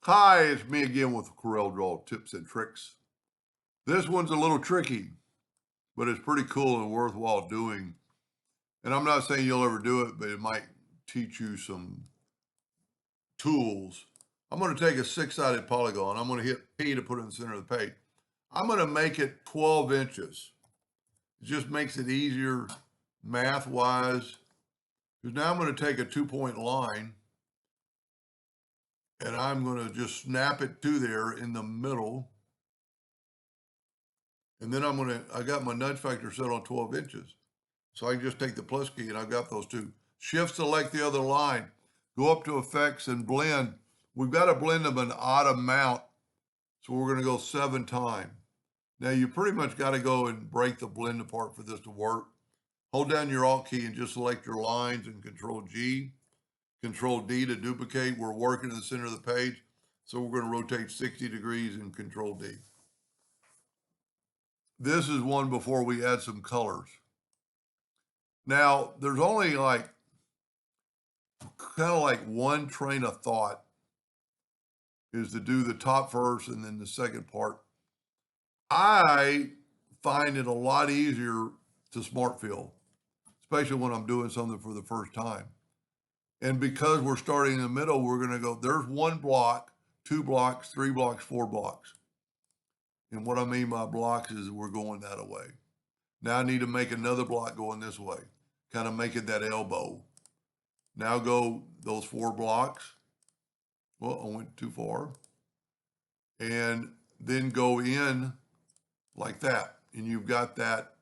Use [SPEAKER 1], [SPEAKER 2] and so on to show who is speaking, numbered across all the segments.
[SPEAKER 1] Hi, it's me again with Corel Draw tips and tricks. This one's a little tricky, but it's pretty cool and worthwhile doing. And I'm not saying you'll ever do it, but it might teach you some tools. I'm going to take a six-sided polygon. I'm going to hit P to put it in the center of the page. I'm going to make it 12 inches. It just makes it easier math-wise. Because now I'm going to take a 2-point line and I'm going to just snap it to there in the middle. And then I got my nudge factor set on 12 inches. So I can just take the plus key and I've got those two. Shift select the other line, go up to effects and blend. We've got to blend them an odd amount. So we're going to go 7 times. Now you pretty much got to go and break the blend apart for this to work. Hold down your Alt key and just select your lines and Control G. Control D to duplicate. We're working in the center of the page. So we're going to rotate 60 degrees and Control D. This is one before we add some colors. Now, there's only kind of like one train of thought is to do the top first and then the second part. I find it a lot easier to smart fill, especially when I'm doing something for the first time. And because we're starting in the middle, we're going to go, there's 1 block, 2 blocks, 3 blocks, 4 blocks. And what I mean by blocks is we're going that way. Now I need to make another block going this way, kind of making that elbow. Now go those 4 blocks. Well, I went too far. And then go in like that. And you've got that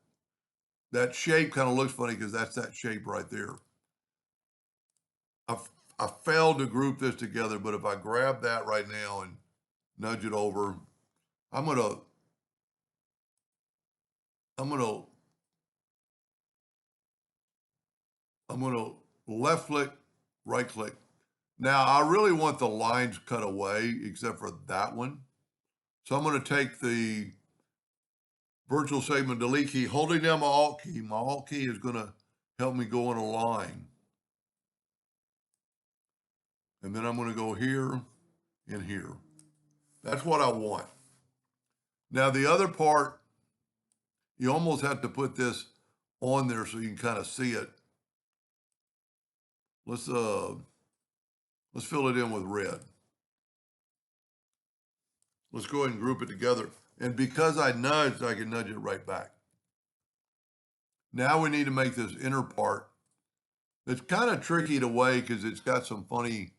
[SPEAKER 1] shape kind of looks funny because that's that shape right there. I failed to group this together, but if I grab that right now and nudge it over, I'm gonna left click, right click. Now I really want the lines cut away except for that one. So I'm going to take the virtual segment delete key, holding down my Alt key. My Alt key is going to help me go in a line. And then I'm going to go here and here. That's what I want. Now the other part, you almost have to put this on there so you can kind of see it. Let's fill it in with red. Let's go ahead and group it together. And because I nudged, I can nudge it right back. Now we need to make this inner part. It's kind of tricky to weigh because it's got some funny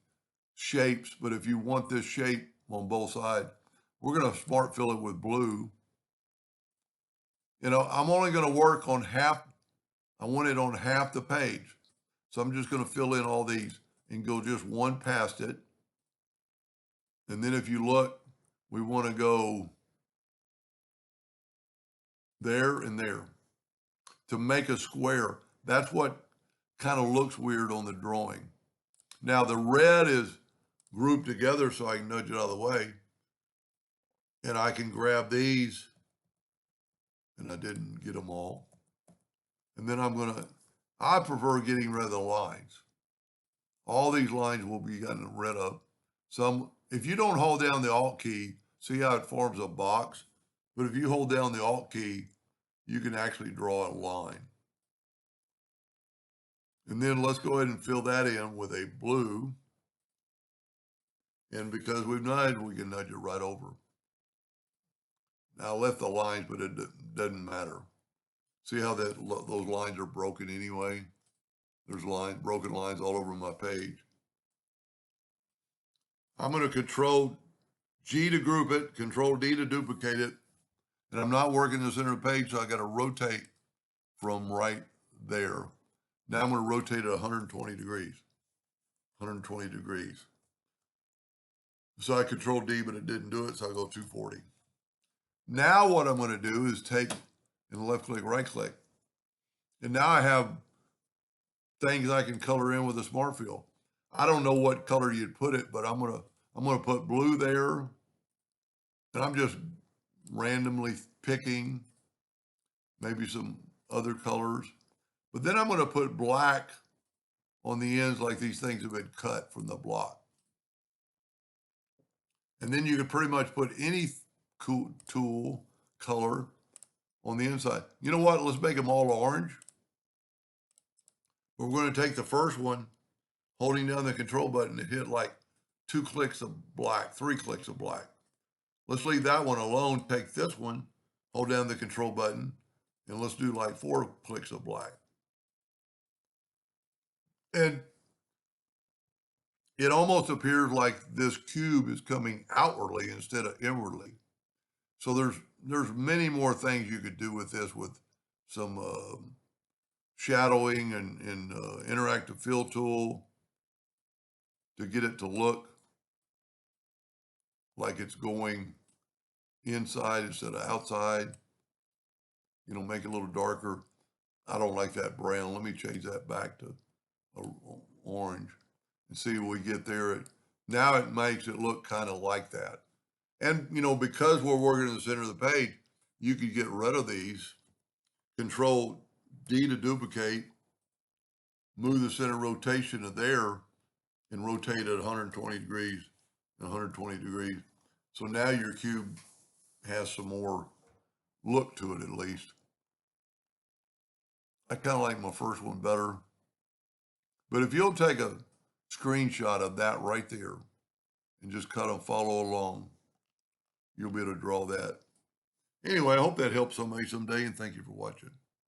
[SPEAKER 1] shapes, but if you want this shape on both sides, we're going to smart fill it with blue. You know, I'm only going to work on half. I want it on half the page. So I'm just going to fill in all these and go just one past it. And then if you look, we want to go there and there to make a square. That's what kind of looks weird on the drawing. Now the red is grouped together so I can nudge it out of the way. And I can grab these, and I didn't get them all. And then I prefer getting rid of the lines. All these lines will be gotten rid of. If you don't hold down the Alt key, see how it forms a box? But if you hold down the Alt key, you can actually draw a line. And then let's go ahead and fill that in with a blue. And because we've nudged, we can nudge it right over. Now I left the lines, but it doesn't matter. See how those lines are broken anyway? There's broken lines all over my page. I'm going to Control G to group it, Control D to duplicate it. And I'm not working the center of the page, so I got to rotate from right there. Now I'm going to rotate it 120 degrees. 120 degrees. So I Control D, but it didn't do it, so I go 240. Now what I'm going to do is take and left click, right click. And now I have things I can color in with a smart fill. I don't know what color you'd put it, but I'm gonna put blue there. And I'm just randomly picking maybe some other colors. But then I'm gonna put black on the ends like these things have been cut from the block. And then you can pretty much put any tool color on the inside. You know what? Let's make them all orange. We're going to take the first one, holding down the control button, and hit like 2 clicks of black, 3 clicks of black. Let's leave that one alone. Take this one, hold down the control button, and let's do like 4 clicks of black. And it almost appears like this cube is coming outwardly instead of inwardly. So there's many more things you could do with this, with some shadowing and interactive fill tool to get it to look like it's going inside instead of outside. You know, make it a little darker. I don't like that brown. Let me change that back to orange and see what we get there. Now it makes it look kind of like that. And, you know, because we're working in the center of the page, you could get rid of these. Control D to duplicate, move the center rotation to there, and rotate it 120 degrees and 120 degrees. So now your cube has some more look to it, at least. I kind of like my first one better. But if you'll take a screenshot of that right there and just kind of follow along, you'll be able to draw that. Anyway, I hope that helps somebody someday, and thank you for watching.